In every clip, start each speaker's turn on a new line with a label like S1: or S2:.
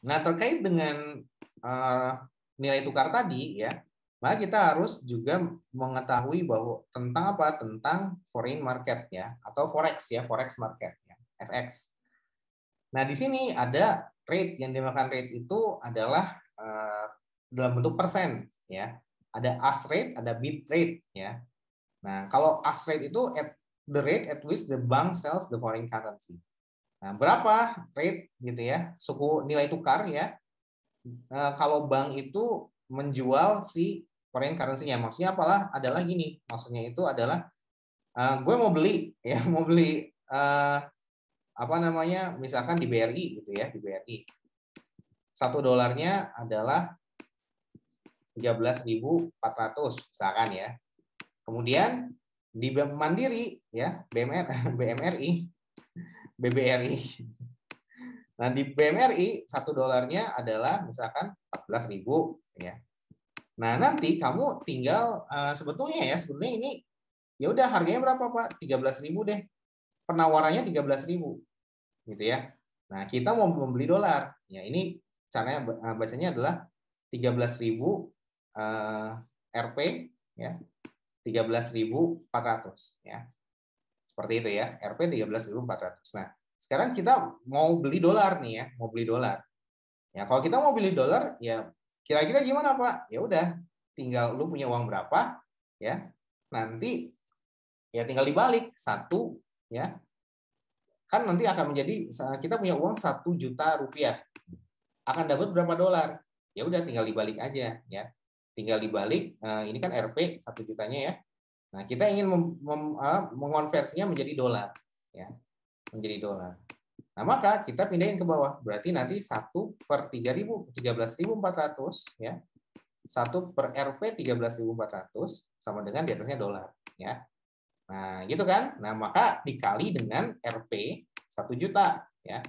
S1: Nah, terkait dengan uh, nilai tukar tadi ya, maka kita harus juga mengetahui bahwa tentang apa? Tentang foreign market ya, atau forex ya, forex market ya, FX. Nah, di sini ada rate, yang dimakan rate itu adalah dalam bentuk persen ya. Ada ask rate, ada bid rate ya. Nah, kalau ask rate itu at the rate at which the bank sells the foreign currency. Nah, berapa rate gitu ya, suku nilai tukar ya, kalau bank itu menjual si foreign currency-nya. Maksudnya apalah, adalah gini, maksudnya itu adalah gue mau beli ya, mau beli apa namanya, misalkan di BRI gitu ya, di BRI. $1 adalah 13.400 misalkan ya. Kemudian di Bank Mandiri ya, BMRI, BBRI. Nah, di BMRI $1 adalah misalkan 14.000 ya. Nah, nanti kamu tinggal sebetulnya ini ya udah, harganya berapa, Pak? 13.000 deh. Penawarannya 13.000 gitu ya. Nah, kita mau membeli dolar. Ya, ini caranya bacanya adalah 13.000 Rp ya. 13.400 ya. Seperti itu ya. Rp 13.400. Nah, sekarang kita mau beli dolar nih ya, mau beli dolar. Ya, kalau kita mau beli dolar ya kira-kira gimana, Pak? Ya udah, tinggal lu punya uang berapa ya. Nanti ya tinggal dibalik satu ya. Kan nanti akan menjadi, kita punya uang 1 juta rupiah. Akan dapat berapa dolar? Ya udah, tinggal dibalik aja ya. Tinggal dibalik, ini kan Rp 1 jutanya ya. Nah, kita ingin mengonversinya menjadi dolar ya, menjadi dolar. Nah, maka kita pindahin ke bawah. Berarti nanti 1/3.000, 13.400 ya. 1/Rp 13.400 sama dengan di atasnya dolar ya. Nah, gitu kan? Nah, maka dikali dengan Rp 1 juta ya.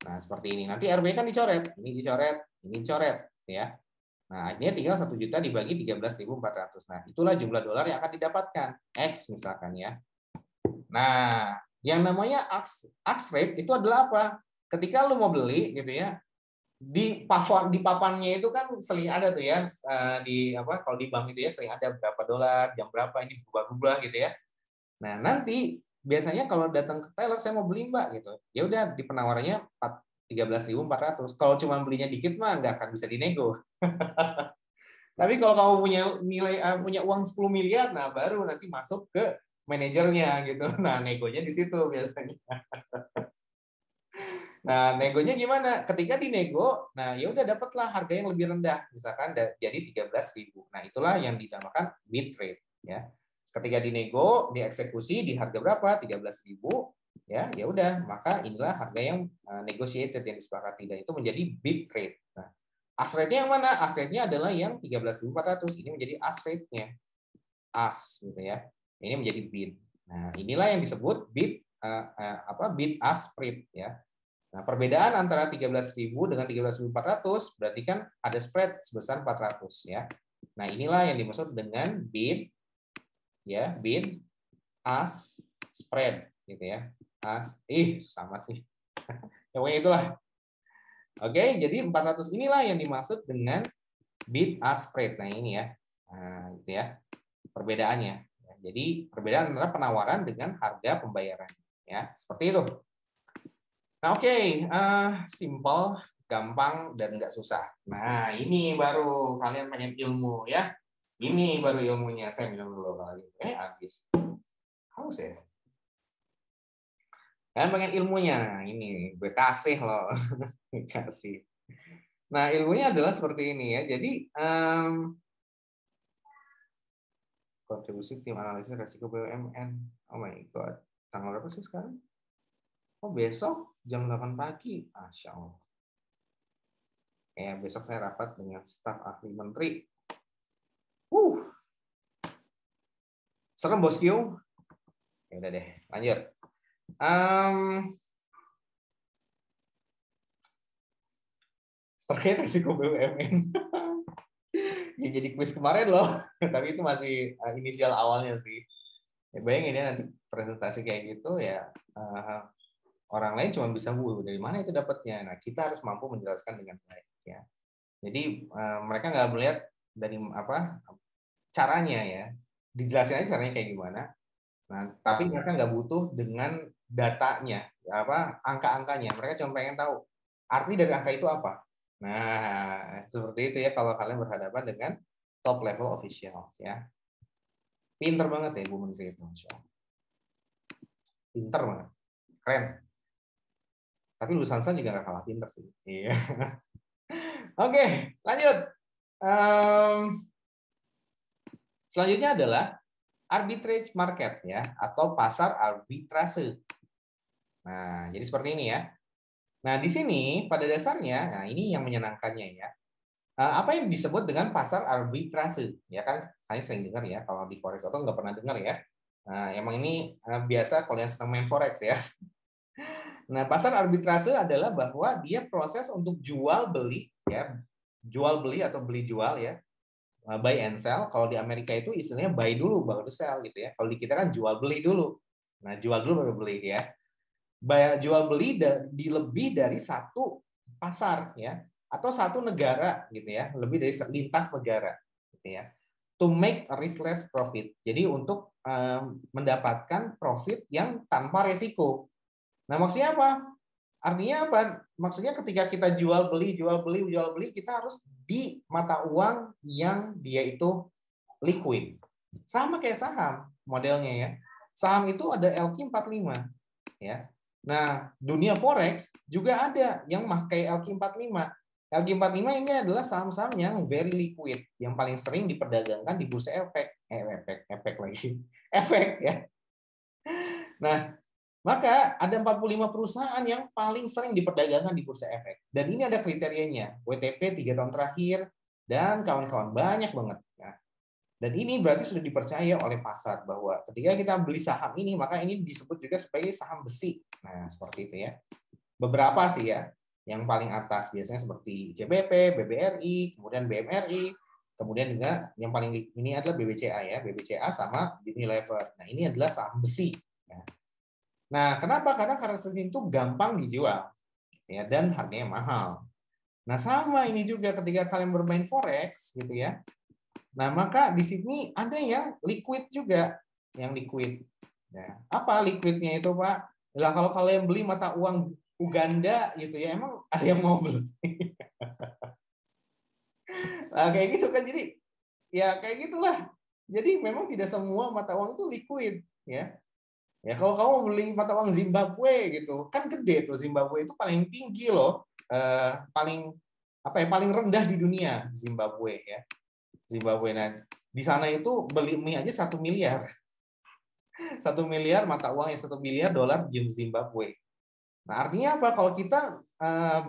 S1: Nah, seperti ini. Nanti Rp kan dicoret, ini dicoret ya. Nah, ini tinggal 1 juta dibagi 13.400. Nah, itulah jumlah dolar yang akan didapatkan. X misalkan ya. Nah, yang namanya ask rate itu adalah apa? Ketika lu mau beli gitu ya, di papannya itu kan sering ada tuh ya, di apa, kalau di bank itu ya sering ada berapa dolar, jam berapa, ini berubah-ubah gitu ya. Nah, nanti biasanya kalau datang ke teller, saya mau beli, Mbak gitu. Ya udah, di penawarannya 13.400. Kalau cuma belinya dikit mah nggak akan bisa dinego. Tapi kalau kamu punya nilai, punya uang 10 miliar, nah baru nanti masuk ke manajernya gitu. Nah, negonya di situ biasanya. Nah, negonya gimana? Ketika dinego, nah ya udah, dapatlah harga yang lebih rendah, misalkan jadi 13.000. Nah, itulah yang dinamakan bid rate ya. Ketika dinego, dieksekusi di harga berapa? 13.000 ya. Ya udah, maka inilah harga yang negotiated, yang disepakati, dan itu menjadi bid rate. Nah, ask rate-nya yang mana? Ask rate-nya adalah yang 13.400. Ini menjadi ask rate-nya. Ask gitu ya. Ini menjadi bid. Nah, inilah yang disebut bid bid ask spread ya. Nah, perbedaan antara 13.000 dengan 13.400 berarti kan ada spread sebesar 400 ya. Nah, inilah yang dimaksud dengan bid ya, bid ask spread gitu ya. Susah amat sih. Pokoknya itulah. Oke, jadi 400 inilah yang dimaksud dengan bid ask spread. Nah, ini ya. Nah, itu ya perbedaannya. Jadi, perbedaan antara penawaran dengan harga pembayaran ya. Seperti itu. Nah, oke, simple, gampang, dan nggak susah. Nah, ini baru kalian pengen ilmu ya. Ini baru ilmunya. Saya minum dulu kali. Habis. Haus ya. Kalian pengen ilmunya. Nah, ini gue kasih loh. Kasih. Nah, ilmunya adalah seperti ini ya. Jadi, kontribusi tim analisis resiko BUMN. Oh my God. Tanggal berapa sih sekarang? Oh, besok jam 8 pagi. Masya Allah. Besok saya rapat dengan staf ahli menteri. Serem, bosku. Ya udah deh, lanjut. Terkait risiko BUMN. Yang jadi kuis kemarin loh. Tapi itu masih inisial awalnya sih. Ya, bayangin ya nanti presentasi kayak gitu ya. Orang lain cuma bisa, dari mana itu dapatnya? Nah, kita harus mampu menjelaskan dengan baik. Ya. Jadi mereka nggak melihat dari apa caranya ya, dijelasin aja caranya kayak gimana. Nah, tapi mereka nggak butuh dengan datanya, apa angka-angkanya. Mereka cuma pengen tahu arti dari angka itu apa. Nah, seperti itu ya kalau kalian berhadapan dengan top level officials ya. Pinter banget ya Bu Menteri itu, Masya Allah. Pinter banget, keren. Tapi lulusan saya juga nggak kalah pinter sih. Iya. Oke, lanjut. Selanjutnya adalah arbitrage market ya, atau pasar arbitrase. Nah, jadi seperti ini ya. Nah, di sini pada dasarnya, nah ini yang menyenangkannya ya. Apa yang disebut dengan pasar arbitrase? Ya kan, kalian sering dengar ya, kalau di forex atau nggak pernah dengar ya. Nah, emang ini biasa kalau yang senang main forex ya. Nah, pasar arbitrase adalah bahwa dia proses untuk jual beli ya, jual beli atau beli jual ya, buy and sell. Kalau di Amerika itu istilahnya buy dulu baru sell gitu ya. Kalau di kita kan jual beli dulu. Nah, jual dulu baru beli ya. Jual beli di lebih dari satu pasar ya, atau satu negara gitu ya, lebih dari lintas negara gitu ya. To make a riskless profit. Jadi untuk mendapatkan profit yang tanpa resiko. Nah, maksudnya apa? Artinya apa? Maksudnya ketika kita jual beli, kita harus di mata uang yang dia itu liquid. Sama kayak saham modelnya ya. Saham itu ada LQ45 ya. Nah, dunia forex juga ada yang pakai LQ45. LQ45 ini adalah saham-saham yang very liquid, yang paling sering diperdagangkan di bursa efek. Efek lagi. Efek ya. Nah, maka ada 45 perusahaan yang paling sering diperdagangkan di bursa efek. Dan ini ada kriterianya, WTP 3 tahun terakhir, dan kawan-kawan, banyak banget. Nah, dan ini berarti sudah dipercaya oleh pasar, bahwa ketika kita beli saham ini, maka ini disebut juga sebagai saham besi. Nah, seperti itu ya. Beberapa sih ya, yang paling atas biasanya seperti CBP, BBRI, kemudian BMRI, kemudian juga yang paling ini adalah BBCA ya, BBCA sama Unilever. Nah, ini adalah saham besi. Nah, kenapa? Karena karakteristik itu gampang dijual ya, dan harganya mahal. Nah, sama ini juga ketika kalian bermain forex gitu ya. Nah, maka di sini ada yang liquid juga, yang liquid. Ya, apa liquidnya itu, Pak? Lah kalau kalian beli mata uang Uganda gitu ya, emang ada yang mau beli? Nah, kayak gitu kan, jadi ya kayak gitulah. Jadi memang tidak semua mata uang itu liquid ya. Ya kalau kamu beli mata uang Zimbabwe gitu, kan gede tuh, Zimbabwe itu paling tinggi loh, paling apa ya, paling rendah di dunia Zimbabwe ya. Zimbabwe, nah di sana itu beli mie aja 1 miliar, 1 miliar mata uang yang 1 miliar dolar Zimbabwe. Nah artinya apa? Kalau kita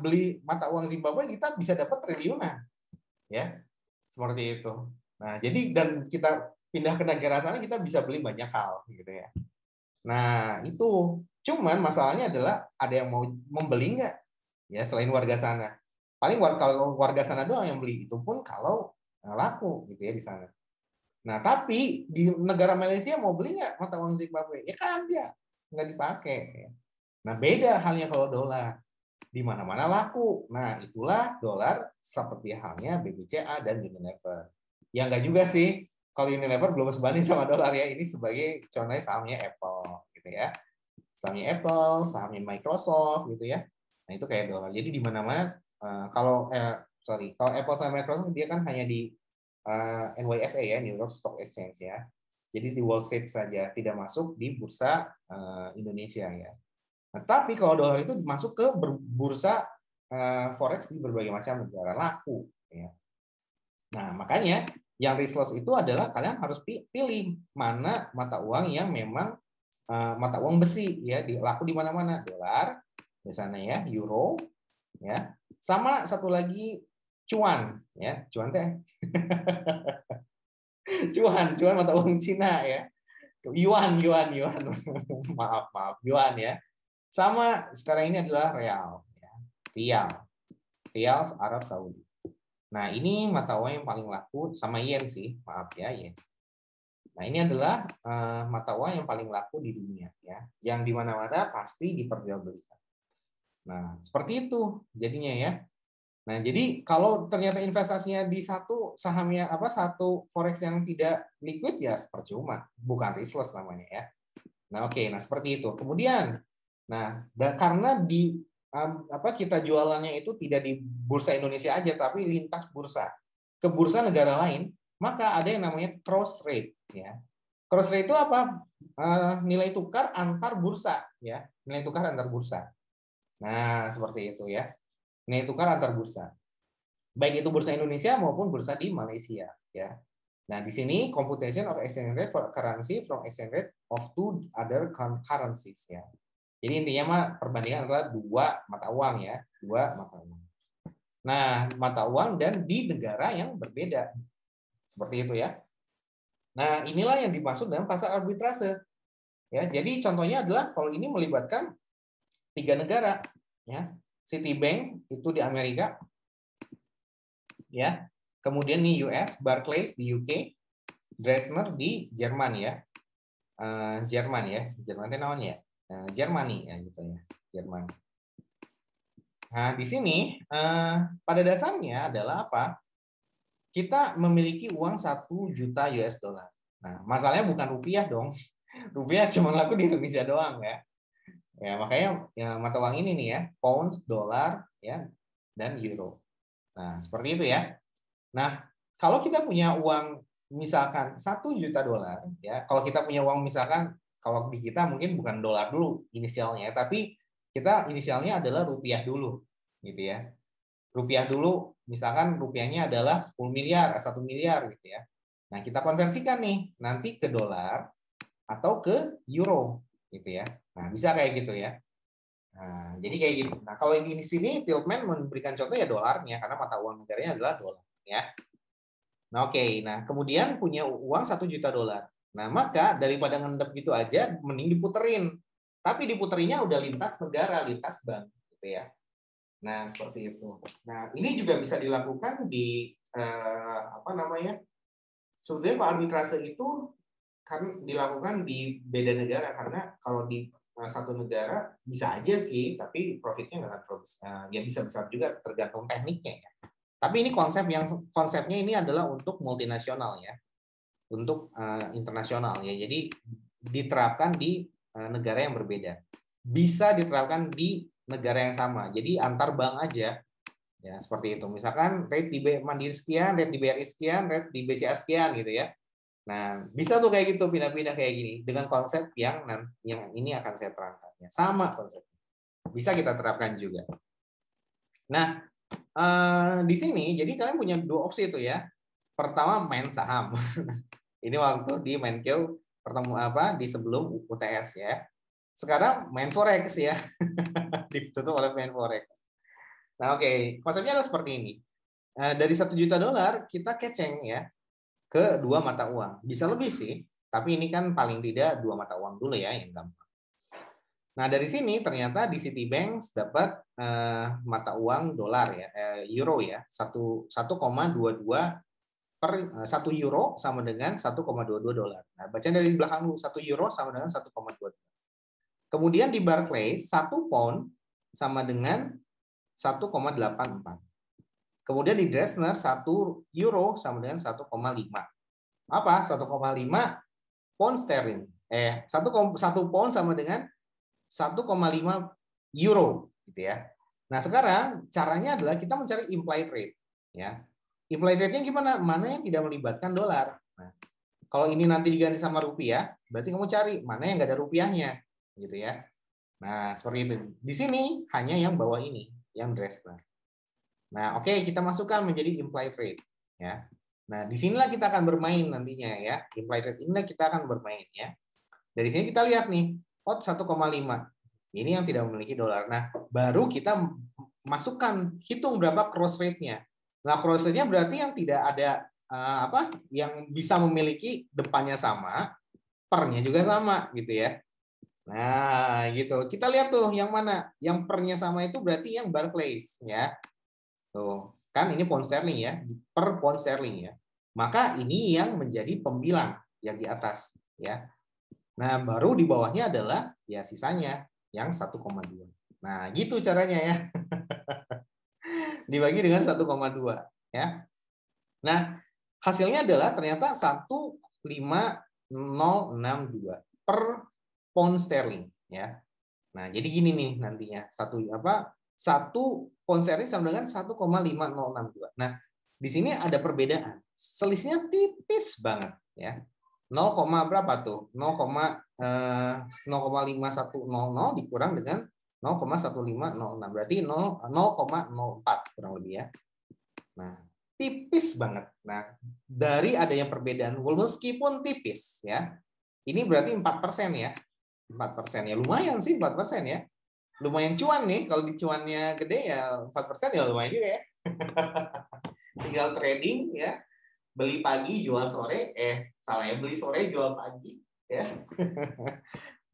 S1: beli mata uang Zimbabwe, kita bisa dapat triliunan, ya seperti itu. Nah jadi dan kita pindah ke negara sana, kita bisa beli banyak hal gitu ya. Nah, itu. Cuman masalahnya adalah ada yang mau membeli nggak? Ya, selain warga sana. Paling kalau warga sana doang yang beli, itu pun kalau laku gitu ya di sana. Nah, tapi di negara Malaysia mau beli nggak mata uang Zimbabwe? Ya kagak, nggak dipakai. Nah, beda halnya kalau dolar. Di mana-mana laku. Nah, itulah dolar seperti halnya BBCA dan Unilever. Ya nggak juga sih. Kalau Unilever belum sebanding sama dolar ya. Ini sebagai contohnya sahamnya Apple gitu ya. Sahamnya Apple, sahamnya Microsoft gitu ya. Nah, itu kayak dolar. Jadi di mana-mana kalau kalau Apple sama Microsoft dia kan hanya di NYSE ya, New York Stock Exchange ya. Jadi di Wall Street saja, tidak masuk di bursa Indonesia ya. Nah, tapi kalau dolar itu masuk ke bursa forex di berbagai macam negara, laku ya. Nah, makanya yang riskless itu adalah kalian harus pilih mana mata uang yang memang mata uang besi ya, laku di mana-mana, dolar di sana ya, euro ya. Sama satu lagi cuan ya, cuan teh. cuan mata uang Cina ya. Yuan. maaf, yuan ya. Sama sekarang ini adalah real ya. Rial Arab Saudi. Nah, ini mata uang yang paling laku, sama yen sih, maaf ya, yen. Nah, ini adalah mata uang yang paling laku di dunia, ya, yang di mana-mana pasti diperjualbelikan. Nah, seperti itu jadinya ya. Nah, jadi kalau ternyata investasinya di satu sahamnya satu forex yang tidak liquid ya percuma, bukan riskless namanya ya. Nah, oke, nah seperti itu. Kemudian, nah, karena di kita jualannya itu tidak di bursa Indonesia aja, tapi lintas bursa ke bursa negara lain, maka ada yang namanya cross rate ya. Cross rate itu apa? Nilai tukar antar bursa ya, nilai tukar antar bursa. Nah, seperti itu ya. Nilai tukar antar bursa. Baik itu bursa Indonesia maupun bursa di Malaysia ya. Nah, di sini computation of exchange rate for currency from exchange rate of two other currencies ya. Jadi intinya mah perbandingan adalah dua mata uang ya, dua mata uang. Nah, mata uang dan di negara yang berbeda. Seperti itu ya. Nah, inilah yang dimaksud dengan pasar arbitrase. Ya, jadi contohnya adalah kalau ini melibatkan 3 negara ya. Citibank itu di Amerika, ya. Kemudian nih US, Barclays di UK, Dresdner di Jerman ya. Jerman ya. Jerman itu namanya ya. Germany ya gitu ya. Jerman. Nah, di sini pada dasarnya adalah apa? Kita memiliki uang 1 juta US dollar. Nah, masalahnya bukan rupiah dong. Rupiah cuma laku di Indonesia doang ya. Ya, makanya ya, mata uang ini nih ya, pounds, dolar ya, dan euro. Nah, seperti itu ya. Nah, kalau kita punya uang misalkan 1 juta dolar, ya, kalau kita punya uang misalkan, kalau di kita mungkin bukan dolar dulu inisialnya, tapi kita inisialnya adalah rupiah dulu, gitu ya. Rupiah dulu, misalkan rupiahnya adalah 10 miliar, 1 miliar, gitu ya. Nah, kita konversikan nih, nanti ke dolar atau ke euro, gitu ya. Nah, bisa kayak gitu ya. Nah, jadi kayak gitu. Nah, kalau di sini Tiltman memberikan contoh ya dolarnya, karena mata uang negaranya adalah dolar, ya. Nah, oke. Nah, kemudian punya uang 1 juta dolar. Nah, maka daripada ngendep gitu aja, mending diputerin. Tapi diputerinnya udah lintas negara, lintas bank, gitu ya. Nah, seperti itu. Nah, ini juga bisa dilakukan di apa namanya? Sebetulnya kalau arbitrase itu kan dilakukan di beda negara, karena kalau di satu negara bisa aja sih, tapi profitnya nggak akan ya bisa besar juga tergantung tekniknya ya. Tapi ini konsepnya ini adalah untuk multinasional ya, untuk internasional ya. Jadi diterapkan di negara yang berbeda. Bisa diterapkan di negara yang sama. Jadi antar bank aja ya, seperti itu. Misalkan rate di Mandiri sekian, rate di BRI sekian, rate di BCA sekian gitu ya. Nah, bisa tuh kayak gitu pindah-pindah kayak gini dengan konsep yang ini akan saya terangkan ya. Sama konsepnya. Bisa kita terapkan juga. Nah, di sini jadi kalian punya 2 opsi itu ya. Pertama main saham. Ini waktu di Menkeu di sebelum UTS ya. Sekarang main forex ya. Ditutup oleh main forex. Nah, oke. Konsepnya adalah seperti ini. Dari 1 juta dolar kita keceng ya ke 2 mata uang. Bisa lebih sih, tapi ini kan paling tidak 2 mata uang dulu ya yang gampang. Nah, dari sini ternyata di Citibank dapat mata uang dolar ya, euro ya, 1,22 per 1 euro sama dengan 1,22 dolar. Nah, baca dari belakang dulu, 1 euro sama dengan 1,22. Kemudian di Barclays 1 pound sama dengan 1,84. Kemudian di Dresdner 1 euro sama dengan 1,5. Apa? 1,5 pound sterling. 1 pound sama dengan 1,5 euro gitu ya. Nah, sekarang caranya adalah kita mencari implied rate ya. Implied rate-nya gimana? Mana yang tidak melibatkan dolar. Nah, kalau ini nanti diganti sama rupiah, berarti kamu cari mana yang nggak ada rupiahnya gitu ya. Nah, seperti itu. Di sini hanya yang bawah ini, yang Dresdner. Nah, oke, kita masukkan menjadi implied rate ya. Nah, disinilah kita akan bermain nantinya ya. Implied rate inilah kita akan bermain ya. Dari sini kita lihat nih, 1,5. Ini yang tidak memiliki dolar. Nah, baru kita masukkan, hitung berapa cross rate-nya. Nah, cross rate-nya berarti yang tidak ada yang bisa memiliki depannya sama, pernya juga sama gitu ya. Nah, gitu. Kita lihat tuh yang mana. Yang pernya sama itu berarti yang Barclays ya. Tuh, kan ini pound sterling ya, per pound sterling ya. Maka ini yang menjadi pembilang yang di atas ya. Nah, baru di bawahnya adalah ya sisanya yang 1,2. Nah, gitu caranya ya. Dibagi dengan 1,2 ya. Nah, hasilnya adalah ternyata 15062 per pound sterling ya. Nah, jadi gini nih nantinya satu pound sterling sama dengan 1,5062. Nah, di sini ada perbedaan. Selisihnya tipis banget ya. 0, berapa tuh? 0,5100 dikurang dengan 0,1506. Berarti 0,04 kurang lebih ya. Nah, tipis banget. Nah, dari adanya perbedaan meskipun tipis ya. Ini berarti 4% ya. 4% ya lumayan sih 4% ya. Lumayan cuan nih, kalau di cuannya gede ya 4% ya lumayan juga ya. Tinggal trading ya. Beli pagi, jual sore, salah ya, beli sore, jual pagi ya.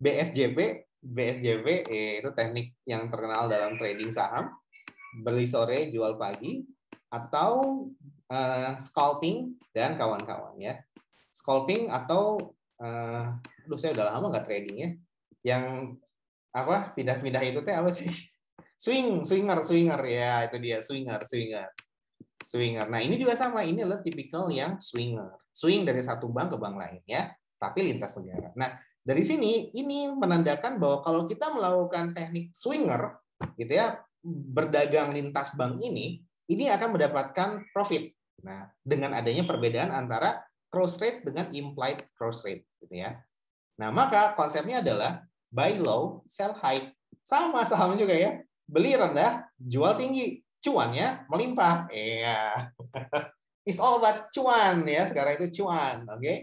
S1: BSJP itu teknik yang terkenal dalam trading saham. Beli sore, jual pagi, atau scalping dan kawan-kawan ya. Scalping atau saya udah lama nggak trading ya. Yang apa pindah-pindah itu teh apa sih? Swinger ya, itu dia swinger. Nah, ini juga sama, ini adalah tipikal yang swinger. Swing dari satu bank ke bank lain ya, tapi lintas negara. Nah, dari sini ini menandakan bahwa kalau kita melakukan teknik swinger gitu ya, berdagang lintas bank ini akan mendapatkan profit. Nah, dengan adanya perbedaan antara cross rate dengan implied cross rate gitu ya. Nah, maka konsepnya adalah buy low, sell high. Sama saham juga ya. Beli rendah, jual tinggi. Cuannya melimpah. Iya. It's all about cuan ya. Sekarang itu cuan, oke?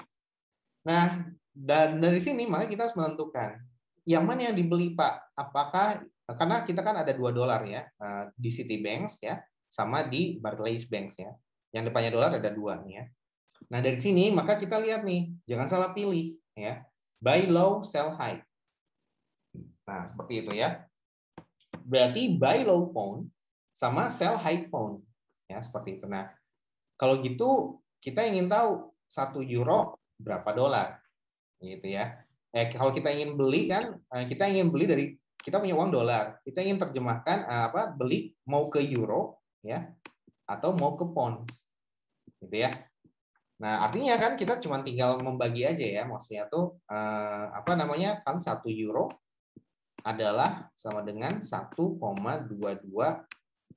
S1: Nah, dan dari sini maka kita harus menentukan yang mana yang dibeli, Pak. Apakah karena kita kan ada $2 ya di Citibank ya, sama di Barclays Bank ya. Yang depannya dolar ada 2 nih ya. Nah, dari sini maka kita lihat nih, jangan salah pilih ya. Buy low, sell high. Nah, seperti itu ya. Berarti buy low pound sama sell high pound. Ya, seperti itu. Nah, kalau gitu kita ingin tahu 1 euro berapa dolar. Gitu ya. Kalau kita ingin beli kan, kita ingin beli dari, kita punya uang dolar. Kita ingin terjemahkan beli mau ke euro ya atau mau ke pound. Gitu ya. Nah, artinya kan kita cuma tinggal membagi aja ya. Maksudnya tuh kan 1 euro adalah sama dengan 1,22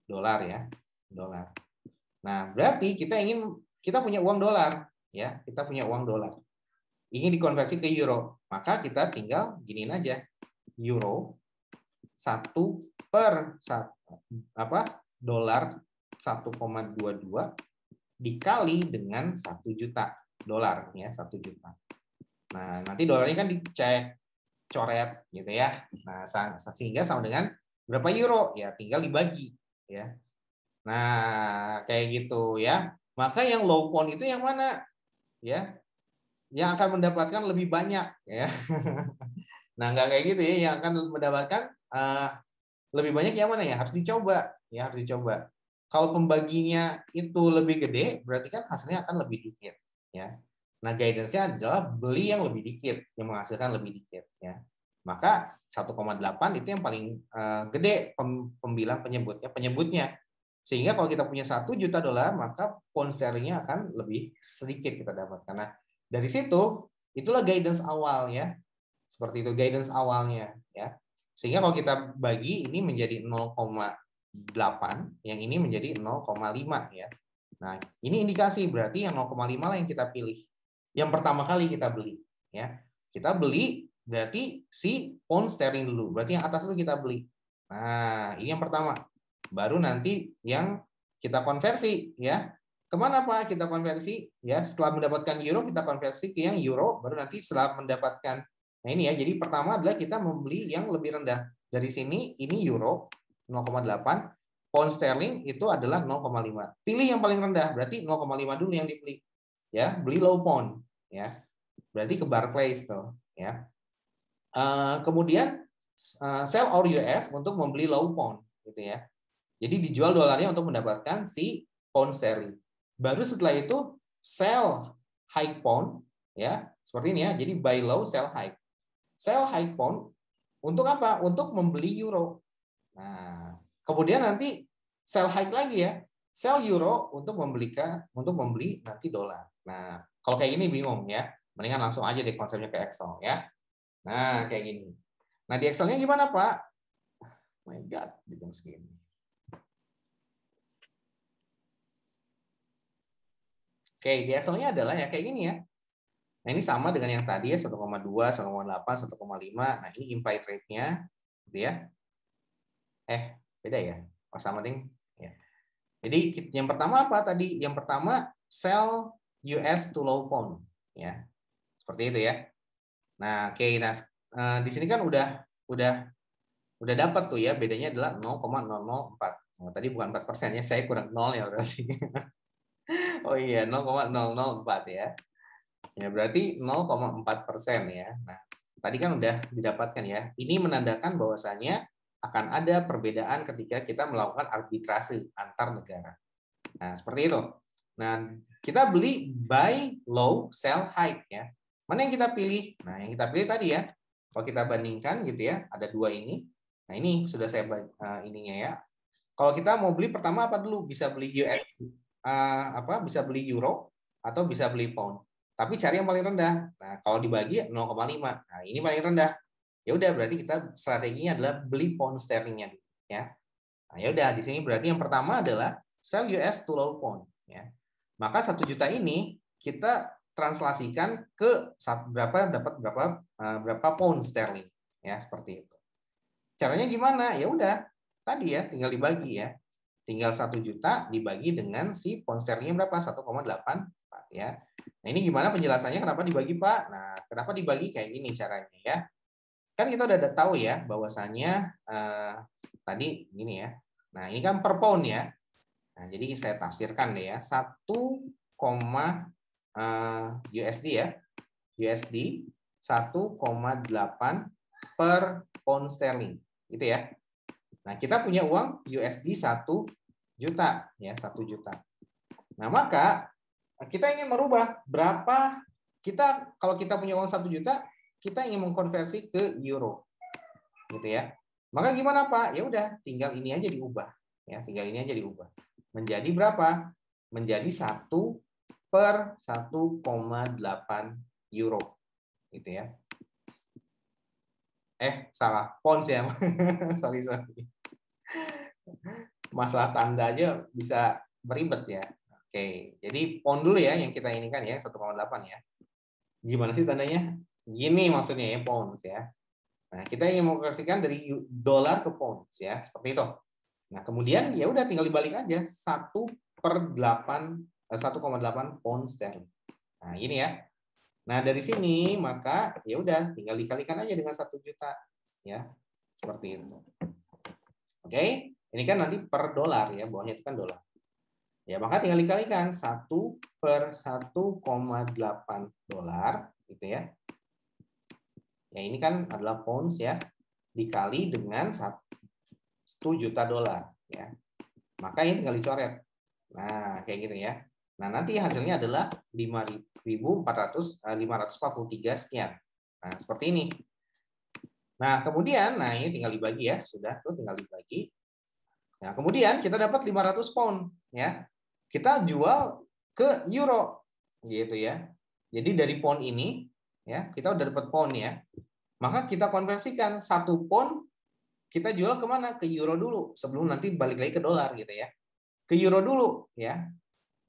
S1: dolar ya, dolar. Nah, berarti kita punya uang dolar ya, kita punya uang dolar. Ingin dikonversi ke euro, maka kita tinggal giniin aja. Euro 1 per dolar 1,22 dikali dengan 1 juta dolar ya, 1 juta. Nah, nanti dolarnya kan dicek, coret gitu ya. Nah, sehingga sama dengan berapa euro ya, tinggal dibagi ya. Nah, kayak gitu ya. Maka yang low pound itu yang mana? Ya. Yang akan mendapatkan lebih banyak ya. Nah, nggak kayak gitu ya, yang akan mendapatkan lebih banyak yang mana ya? Harus dicoba ya, harus dicoba. Kalau pembaginya itu lebih gede, berarti kan hasilnya akan lebih dikit ya. Nah, guidance-nya adalah beli yang lebih dikit, yang menghasilkan lebih dikit ya. Maka 1,8 itu yang paling gede pembilang penyebutnya. Sehingga kalau kita punya 1 juta dolar, maka pound sterlingnya akan lebih sedikit kita dapatkan. Nah, dari situ itulah guidance awal ya. Seperti itu guidance awalnya ya. Sehingga kalau kita bagi ini menjadi 0,8, yang ini menjadi 0,5 ya. Nah, ini indikasi berarti yang 0,5 lah yang kita pilih. Yang pertama kali kita beli ya. Kita beli berarti si pound sterling dulu. Berarti yang atas dulu kita beli. Nah, ini yang pertama. Baru nanti yang kita konversi ya. Kemana Pak kita konversi? Ya, setelah mendapatkan euro kita konversi ke yang euro, baru nanti setelah mendapatkan. Nah, ini ya. Jadi pertama adalah kita membeli yang lebih rendah. Dari sini ini euro 0,8, pound sterling itu adalah 0,5. Pilih yang paling rendah, berarti 0,5 dulu yang dibeli. Ya, beli low pound ya. Berarti ke Barclays tuh ya. Kemudian sell our US untuk membeli low pound gitu ya. Jadi dijual dolarnya untuk mendapatkan si pound sterling. Baru setelah itu sell high pound ya Seperti ini ya. Jadi buy low, sell high. Sell high pound untuk apa? Untuk membeli euro. Nah, kemudian nanti sell high lagi ya. Sell euro untuk membeli nanti dolar. Nah, kalau kayak gini bingung ya. Mendingan langsung aja deh konsepnya ke Excel ya. Nah, kayak gini. Nah, di Excelnya gimana, Pak? Oh my God, di jam segini. Oke, di Excelnya adalah ya kayak gini ya. Nah, ini sama dengan yang tadi ya, 1,2, 1,8, 1,5. Nah, ini implied rate-nya, gitu ya. Beda ya? Oh, sama ding. Ya. Jadi yang pertama apa tadi? Yang pertama sell US to low pound, ya. Seperti itu ya. Nah, oke. Nah, di sini kan udah dapat tuh ya, bedanya adalah 0,004. Oh, tadi bukan 4% ya, saya kurang 0 ya berarti. Oh iya, 0,004 ya. Ya, berarti 0,4% ya. Nah, tadi kan udah didapatkan ya. Ini menandakan bahwasanya akan ada perbedaan ketika kita melakukan arbitrase antar negara. Nah, seperti itu. Nah, kita beli buy low, sell high ya. Mana yang kita pilih? Nah, yang kita pilih tadi ya. Kalau kita bandingkan gitu ya, ada dua ini. Nah, ini sudah saya ininya ya. Kalau kita mau beli pertama apa dulu? Bisa beli US bisa beli euro atau bisa beli pound. Tapi cari yang paling rendah. Nah, kalau dibagi 0,5. Nah, ini paling rendah. Ya udah berarti kita strateginya adalah beli pound sterlingnya ya. Nah, ya udah di sini berarti yang pertama adalah sell US to low pound ya. Maka 1 juta ini kita translasikan ke berapa pound sterling ya, seperti itu. Caranya gimana? Ya udah tadi ya, tinggal dibagi ya. Tinggal 1 juta dibagi dengan si pound sterlingnya berapa? 1,8 ya. Nah, ini gimana penjelasannya kenapa dibagi, Pak? Nah, kenapa dibagi kayak gini caranya ya. Kan kita udah tahu ya bahwasannya tadi gini ya. Nah, ini kan per pound ya. Nah, jadi saya tafsirkan deh ya. 1, USD ya. USD 1,8 per pound sterling. Gitu ya. Nah, kita punya uang USD 1 juta ya, 1 juta. Nah, maka kita ingin merubah berapa kalau kita punya uang 1 juta, kita ingin mengkonversi ke euro. Gitu ya. Maka gimana, Pak? Ya udah, tinggal ini aja diubah. Ya, tinggal ini aja diubah. Menjadi berapa? Menjadi 1 per 1,8 euro. Gitu ya. Salah. Pounds ya. sorry. Masalah tanda aja bisa beribet ya. Oke, jadi pound dulu ya yang kita inikan ya, 1,8 ya. Gimana sih tandanya? Gini maksudnya ya, pounds ya. Nah, kita ingin mengkonversikan dari dolar ke pounds ya, seperti itu. Nah, kemudian ya udah tinggal dibalik aja 1,8 pound sterling. Nah, ini ya. Nah, dari sini maka ya udah tinggal dikalikan aja dengan 1 juta ya. Seperti itu. Oke, ini kan nanti per dolar ya, bawahnya itu kan dolar. Ya, maka tinggal dikalikan 1 per 1,8 dolar gitu ya. Ya, ini kan adalah pounds ya, dikali dengan 1 juta dolar ya. Maka ini tinggal dicoret. Nah, kayak gitu ya. Nah, nanti hasilnya adalah 543 sekian. Nah, seperti ini. Nah, kemudian ini tinggal dibagi ya, sudah tuh tinggal dibagi. Nah, kemudian kita dapat 500 pound ya. Kita jual ke euro gitu ya. Jadi dari pound ini ya, kita udah dapat pound ya. Maka kita konversikan 1 pound kita jual kemana? Ke euro dulu sebelum nanti balik lagi ke dolar gitu ya. Ke euro dulu ya.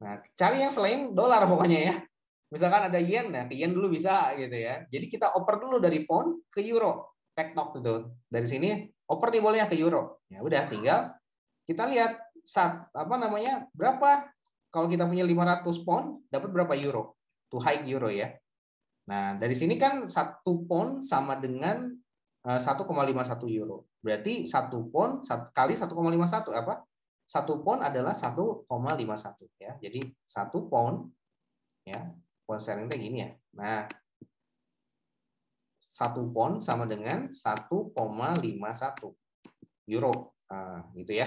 S1: Nah, cari yang selain dolar pokoknya ya. Misalkan ada yen, nah ke yen dulu bisa gitu ya. Jadi kita oper dulu dari pound ke euro. Tektok gitu. Dari sini oper nih bolehnya ke euro. Ya udah tinggal kita lihat berapa kalau kita punya 500 pound dapat berapa euro? To high euro ya. Nah, dari sini kan 1 pound sama dengan 1,51 euro. Berarti 1 pound kali 1,51 apa? 1 pound adalah 1,51 ya. Jadi 1 pound ya. Pound sterling itu gini ya. Nah, 1 pound sama dengan 1,51 euro. Nah, gitu ya.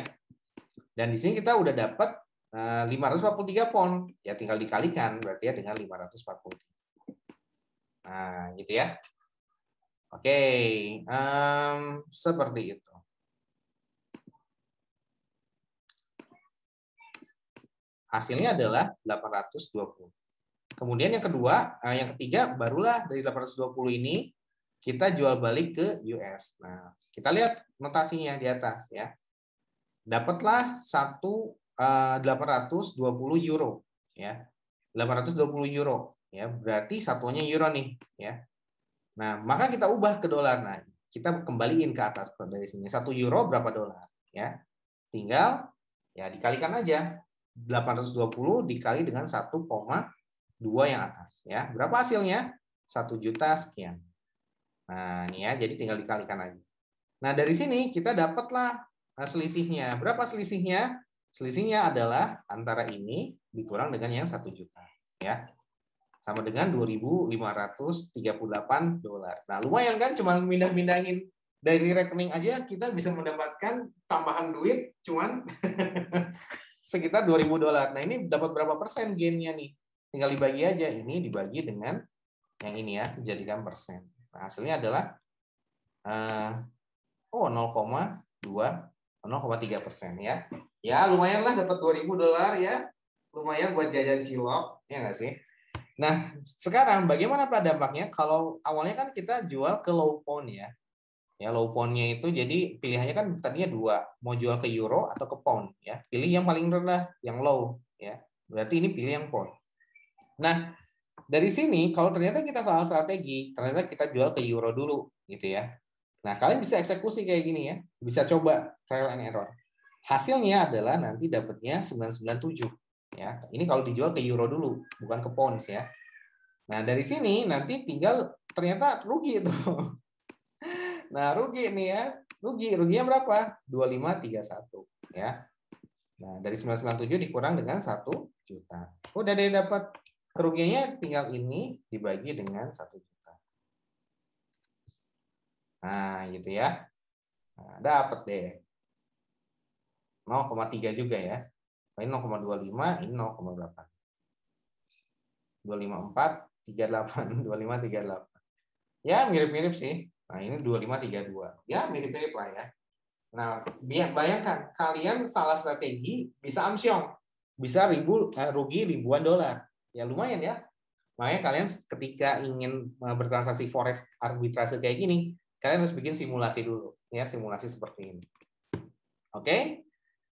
S1: Dan di sini kita udah dapat 543 pound. Ya tinggal dikalikan berarti ya dengan 543. Nah, gitu ya. Oke, seperti itu. Hasilnya adalah 820. Kemudian yang kedua, yang ketiga, barulah dari 820 ini kita jual balik ke US. Nah, kita lihat notasinya di atas ya. Dapatlah 820 euro ya. 820 euro ya, berarti satuannya euro nih ya. Nah, maka kita ubah ke dolar. Nah, kita kembaliin ke atas dari sini. 1 euro berapa dolar ya. Tinggal ya dikalikan aja. 820 dikali dengan 1,2 yang atas ya. Berapa hasilnya? 1 juta sekian. Nah, ini ya, jadi tinggal dikalikan aja. Nah, dari sini kita dapatlah selisihnya. Berapa selisihnya? Selisihnya adalah antara ini dikurang dengan yang 1 juta ya. Sama dengan 2.538 dolar. Nah, lumayan kan, cuma pindah-pindahin dari rekening aja kita bisa mendapatkan tambahan duit cuman sekitar 2.000 dolar. Nah, ini dapat berapa persen gainnya nih? Tinggal dibagi aja. Ini dibagi dengan yang ini ya, dijadikan persen. Nah, hasilnya adalah 0,3% ya. Ya, lumayan lah dapat 2.000 dolar ya. Lumayan buat jajan cilok, ya nggak sih? Nah, sekarang bagaimana Pak dampaknya? Kalau awalnya kan kita jual ke low pound ya. Ya, low pound-nya itu jadi pilihannya kan tadinya dua, mau jual ke euro atau ke pound ya. Pilih yang paling rendah, yang low ya. Berarti ini pilih yang pound. Nah, dari sini kalau ternyata kita salah strategi, ternyata kita jual ke euro dulu gitu ya. Nah, kalian bisa eksekusi kayak gini ya. Bisa coba trial and error. Hasilnya adalah nanti dapatnya 997 ya. Ini kalau dijual ke euro dulu, bukan ke pounds ya. Nah, dari sini nanti tinggal ternyata rugi itu. Nah, rugi nih ya. Ruginya berapa? 2531 ya. Nah, dari 997 dikurang dengan 1 juta. Udah deh dapat kerugiannya, tinggal ini dibagi dengan 1 juta. Nah, gitu ya. Nah, dapat deh. 0,3 juga ya. Ini 0,25, ini 0, berapa? 254, 38, 25, 38. Ya, mirip-mirip sih. Nah, ini 2532. Ya, mirip-mirip lah ya. Nah, bayangkan kalian salah strategi bisa amsyong. Bisa rugi ribuan dolar. Ya, lumayan ya. Makanya kalian ketika ingin bertransaksi forex arbitrase kayak gini, kalian harus bikin simulasi dulu. Ya, simulasi seperti ini. Oke?